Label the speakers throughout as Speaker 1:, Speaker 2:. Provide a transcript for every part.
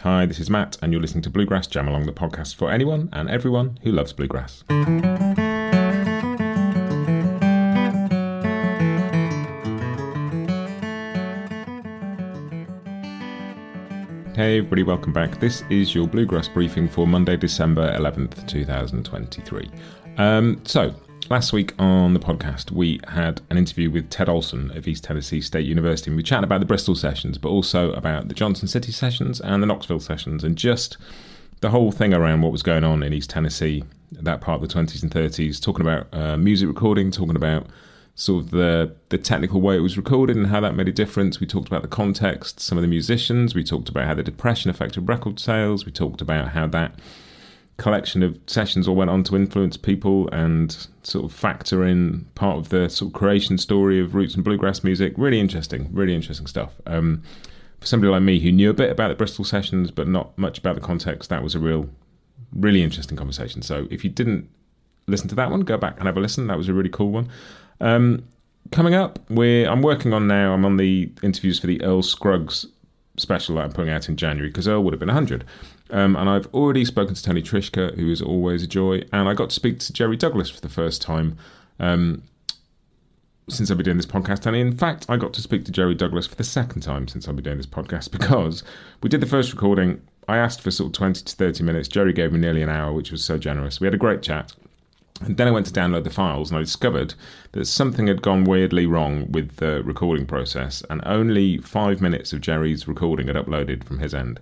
Speaker 1: Hi, this is Matt, and you're listening to Bluegrass Jam Along, the podcast for anyone and everyone who loves bluegrass. Hey everybody, welcome back. This is your Bluegrass Briefing for Monday, December 11th, 2023. So, last week on the podcast, we had an interview with Ted Olson of East Tennessee State University, and we chatted about the Bristol sessions, but also about the Johnson City sessions and the Knoxville sessions, and just the whole thing around what was going on in East Tennessee, that part of the 20s and 30s, talking about music recording, talking about sort of the technical way it was recorded and how that made a difference. We talked about the context, some of the musicians. We talked about how the Depression affected record sales. We talked about how that collection of sessions all went on to influence people and sort of factor in part of the sort of creation story of roots and bluegrass music. Really interesting stuff. For somebody like me who knew a bit about the Bristol sessions but not much about the context, that was a really interesting conversation. So if you didn't listen to that one, go back and have a listen. That was a really cool one. Coming up, I'm working on now, I'm on the interviews for the Earl Scruggs special that I'm putting out in January, because Earl would have been 100. And I've already spoken to Tony Trischka, who is always a joy, and I got to speak to Jerry Douglas for the first time since I've been doing this podcast. And in fact, I got to speak to Jerry Douglas for the second time since I've been doing this podcast, because we did the first recording. I asked for sort of 20 to 30 minutes. Jerry gave me nearly an hour, which was so generous. We had a great chat. And then I went to download the files, and I discovered that something had gone weirdly wrong with the recording process, and only 5 minutes of Jerry's recording had uploaded from his end.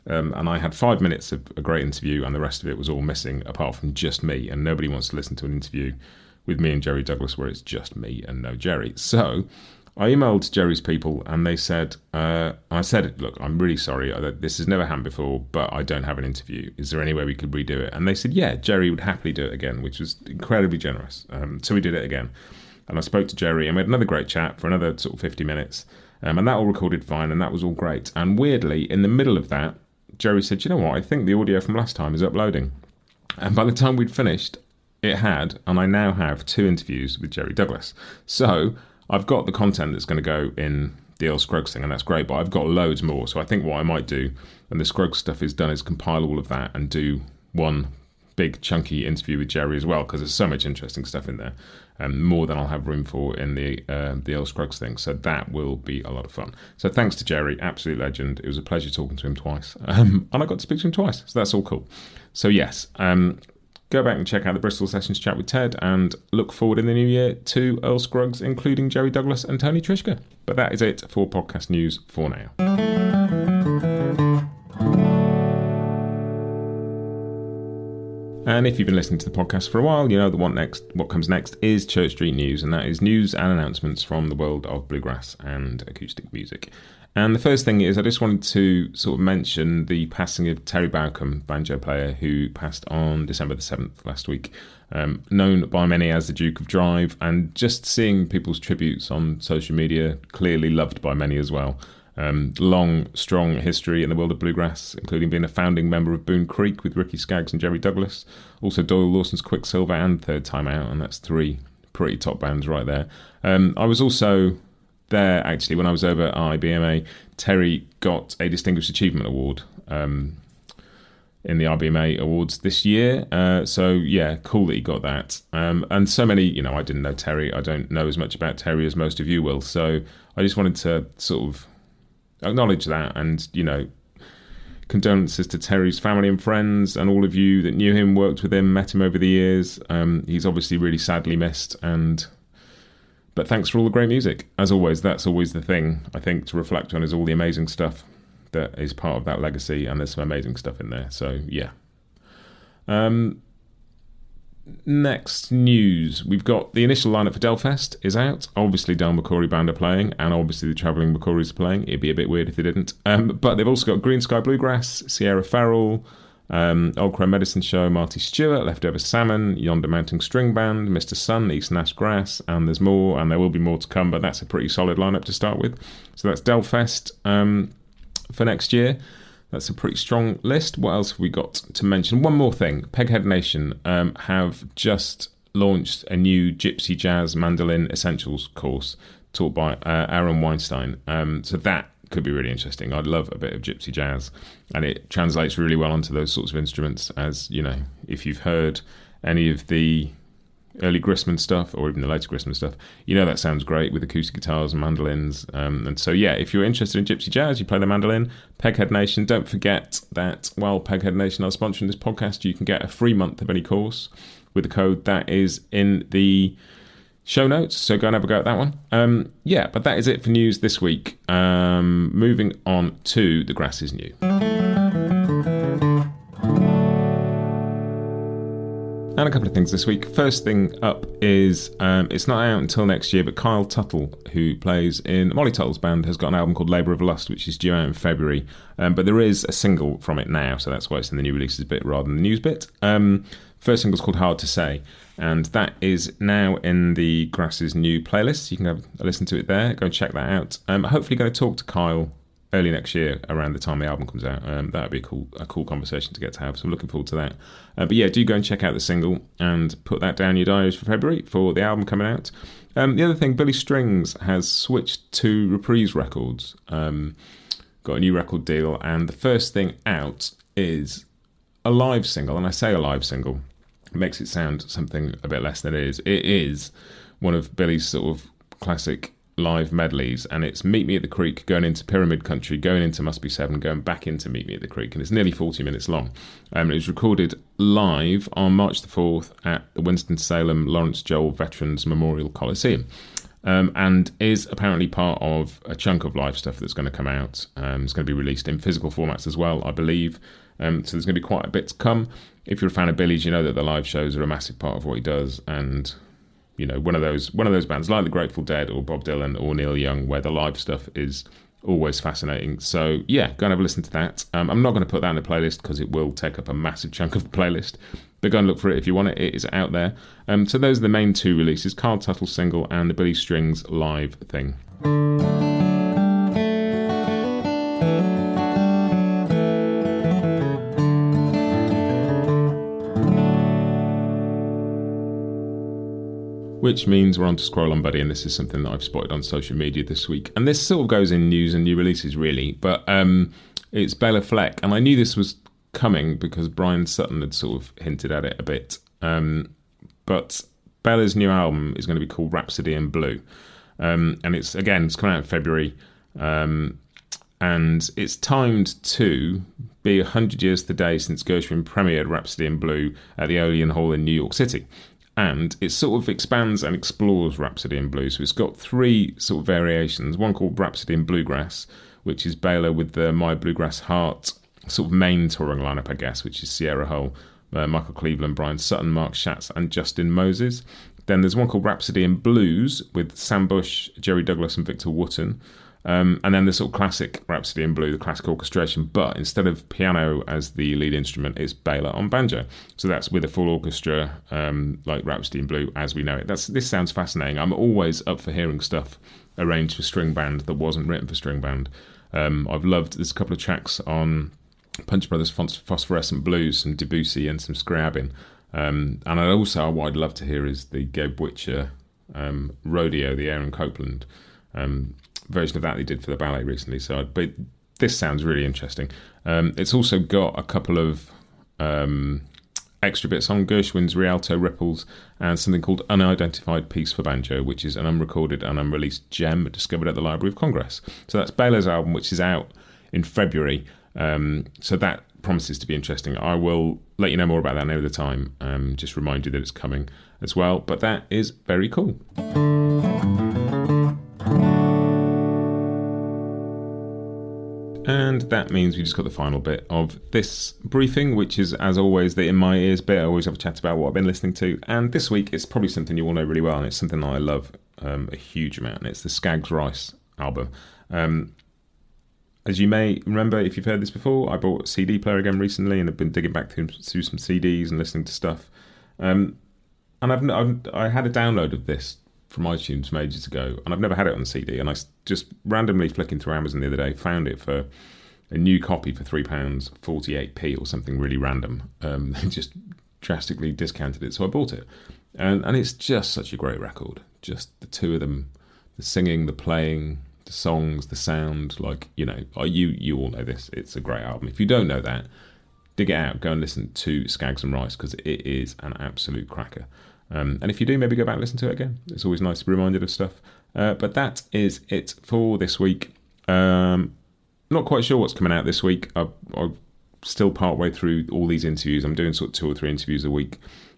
Speaker 1: And I had 5 minutes of a great interview, and the rest of it was all missing, apart from just me. And nobody wants to listen to an interview with me and Jerry Douglas where it's just me and no Jerry. So I emailed Jerry's people, and they said, I said, look, I'm really sorry. This has never happened before, but I don't have an interview. Is there any way we could redo it? And they said, yeah, Jerry would happily do it again, which was incredibly generous. So we did it again. And I spoke to Jerry, and we had another great chat for another sort of 50 minutes. And that all recorded fine, and that was all great. And weirdly, in the middle of that, Jerry said, you know what, I think the audio from last time is uploading. And by the time we'd finished, it had, and I now have 2 interviews with Jerry Douglas. So I've got the content that's going to go in the Earl Scruggs thing, and that's great, but I've got loads more. So I think what I might do when the Scruggs stuff is done is compile all of that and do one big chunky interview with Jerry as well, because there's so much interesting stuff in there, and more than I'll have room for in the Earl Scruggs thing. So that will be a lot of fun. So thanks to Jerry, absolute legend. It was a pleasure talking to him twice, and I got to speak to him twice, so that's all cool. So yes, go back and check out the Bristol Sessions chat with Ted, and look forward in the new year to Earl Scruggs, including Jerry Douglas and Tony Trischka. But that is it for podcast news for now. And if you've been listening to the podcast for a while, you know that what comes next is Church Street News, and that is news and announcements from the world of bluegrass and acoustic music. And the first thing is I just wanted to sort of mention the passing of Terry Bowcom, banjo player, who passed on December the 7th last week, known by many as the Duke of Drive, and just seeing people's tributes on social media, clearly loved by many as well. Long, strong history in the world of bluegrass, including being a founding member of Boone Creek with Ricky Skaggs and Jerry Douglas, also Doyle Lawson's Quicksilver and Third Time Out, and that's 3 pretty top bands right there. I was also there, actually, when I was over at IBMA. Terry got a Distinguished Achievement Award in the RBMA Awards this year. So, yeah, cool that he got that. And so many, I didn't know Terry. I don't know as much about Terry as most of you will. So I just wanted to sort of acknowledge that, and, condolences to Terry's family and friends, and all of you that knew him, worked with him, met him over the years. He's obviously really sadly missed, but thanks for all the great music. As always, that's always the thing, I think, to reflect on, is all the amazing stuff that is part of that legacy, and there's some amazing stuff in there. So, yeah. Next news, we've got the initial lineup for Delfest is out. Obviously, Del McCoury Band are playing, and obviously the Travelling McCouries are playing. It'd be a bit weird if they didn't. But they've also got Green Sky Bluegrass, Sierra Farrell, Old Crow Medicine Show, Marty Stewart, Leftover Salmon, Yonder Mounting String Band, Mr. Sun, East Nash Grass, and there's more, and there will be more to come, but that's a pretty solid lineup to start with. So that's Delfest for next year. That's a pretty strong list. What else have we got to mention? One more thing. Peghead Nation have just launched a new Gypsy Jazz Mandolin Essentials course taught by Aaron Weinstein. So that could be really interesting. I'd love a bit of gypsy jazz, and it translates really well onto those sorts of instruments. As you know, if you've heard any of the early Grisman stuff or even the later Grisman stuff, you know that sounds great with acoustic guitars and mandolins. And so, yeah, if you're interested in gypsy jazz, you play the mandolin, Peghead Nation. Don't forget that while Peghead Nation are sponsoring this podcast, you can get a free month of any course with the code that is in the show notes. So go and have a go at that one. But that is it for news this week. Moving on to The Grass is New. And a couple of things this week. First thing up is, it's not out until next year, but Kyle Tuttle, who plays in Molly Tuttle's band, has got an album called Labour of Lust, which is due out in February. But there is a single from it now, so that's why it's in the new releases bit rather than the news bit. First single's called Hard to Say, and that is now in the Grass's New playlist. You can have a listen to it there. Go and check that out. Hopefully going to talk to Kyle early next year around the time the album comes out. That would be a cool conversation to get to have, so I'm looking forward to that. But yeah, do go and check out the single and put that down your diaries for February for the album coming out. The other thing, Billy Strings has switched to Reprise Records, got a new record deal, and the first thing out is a live single. And I say a live single, it makes it sound something a bit less than it is. It is one of Billy's sort of classic live medleys, and it's Meet Me at the Creek going into Pyramid Country, going into Must Be 7, going back into Meet Me at the Creek, and it's nearly 40 minutes long. It was recorded live on March the 4th at the Winston-Salem Lawrence Joel Veterans Memorial Coliseum, and is apparently part of a chunk of live stuff that's going to come out. It's going to be released in physical formats as well, I believe, so there's going to be quite a bit to come. If you're a fan of Billy's, you know that the live shows are a massive part of what he does, and you know, one of those bands like the Grateful Dead or Bob Dylan or Neil Young, where the live stuff is always fascinating. So yeah, go and have a listen to that. I'm not going to put that in the playlist because it will take up a massive chunk of the playlist, but go and look for it if you want it. It is out there. So those are the main two releases, Carl Tuttle's single and the Billy Strings live thing. Which means we're on to Scroll On Buddy, and this is something that I've spotted on social media this week. And this sort of goes in news and new releases, really, but it's Bela Fleck. And I knew this was coming because Bryan Sutton had sort of hinted at it a bit. But Bela's new album is going to be called Rhapsody in Blue. And it's coming out in February. And it's timed to be 100 years today since Gershwin premiered Rhapsody in Blue at the Odeon Hall in New York City. And it sort of expands and explores Rhapsody in Blue. So it's got three sort of variations. One called Rhapsody in Bluegrass, which is Bela with the My Bluegrass Heart sort of main touring lineup, I guess, which is Sierra Hull, Michael Cleveland, Bryan Sutton, Mark Schatz, and Justin Moses. Then there's one called Rhapsody in Blues with Sam Bush, Jerry Douglas, and Victor Wooten. And then the sort of classic Rhapsody in Blue, the classic orchestration, but instead of piano as the lead instrument, it's Bela on banjo. So that's with a full orchestra, like Rhapsody in Blue as we know it. This sounds fascinating. I'm always up for hearing stuff arranged for string band that wasn't written for string band. I've loved, there's a couple of tracks on Punch Brothers Phosphorescent Blues, some Debussy and some Scriabin. And what I'd love to hear is the Gabe Witcher Rodeo, the Aaron Copeland version of that they did for the ballet recently. But this sounds really interesting. It's also got a couple of extra bits on Gershwin's Rialto Ripples and something called Unidentified Piece for Banjo, which is an unrecorded and unreleased gem discovered at the Library of Congress. So that's Bela's album, which is out in February. So that promises to be interesting. I will let you know more about that near the time. Just remind you that it's coming as well. But that is very cool. And that means we just got the final bit of this briefing, which is, as always, the In My Ears bit. I always have a chat about what I've been listening to. And this week, it's probably something you all know really well, and it's something that I love a huge amount. And it's the Skaggs Rice album. As you may remember, if you've heard this before, I bought a CD player again recently, and I've been digging back through some CDs and listening to stuff. And I had a download of this from iTunes from ages ago, and I've never had it on CD, and I just randomly flicking through Amazon the other day found it for a new copy for £3, 48p or something really random. They just drastically discounted it, so I bought it, and it's just such a great record. Just the two of them, the singing, the playing, The songs, the sound, like, you know, you all know this. It's a great album. If you don't know that, dig it out. Go and listen to Skags and Rice, because it is an absolute cracker. And if you do, maybe go back and listen to it again. It's always nice to be reminded of stuff. But that is it for this week. Not quite sure what's coming out this week. I'm still part way through all these interviews. I'm doing sort of 2 or 3 interviews a week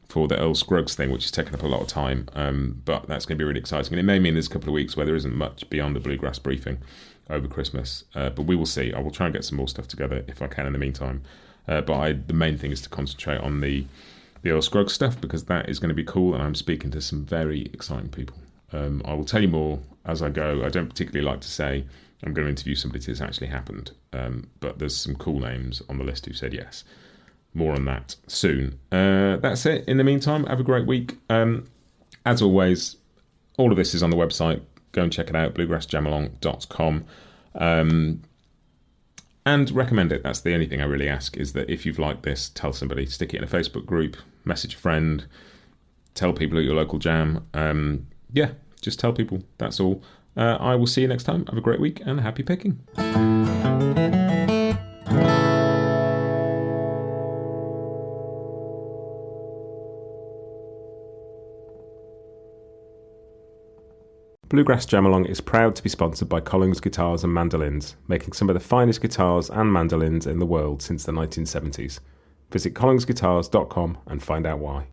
Speaker 1: for the Earl Scruggs thing, which is taking up a lot of time. But that's going to be really exciting. And it may mean there's a couple of weeks where there isn't much beyond a Bluegrass Briefing over Christmas. But we will see. I will try and get some more stuff together if I can in the meantime. But the main thing is to concentrate on the Earl Scruggs stuff, because that is going to be cool. And I'm speaking to some very exciting people. I will tell you more as I go. I don't particularly like to say I'm going to interview somebody till it's actually happened. But there's some cool names on the list who said yes. More on that soon. That's it. In the meantime, have a great week. As always, all of this is on the website. Go and check it out, bluegrassjamalong.com. And recommend it. That's the only thing I really ask, is that if you've liked this, tell somebody. Stick it in a Facebook group, message a friend, tell people at your local jam. Just tell people. That's all. I will see you next time. Have a great week and happy picking. Bluegrass Jam Along is proud to be sponsored by Collings Guitars and Mandolins, making some of the finest guitars and mandolins in the world since the 1970s. Visit collingsguitars.com and find out why.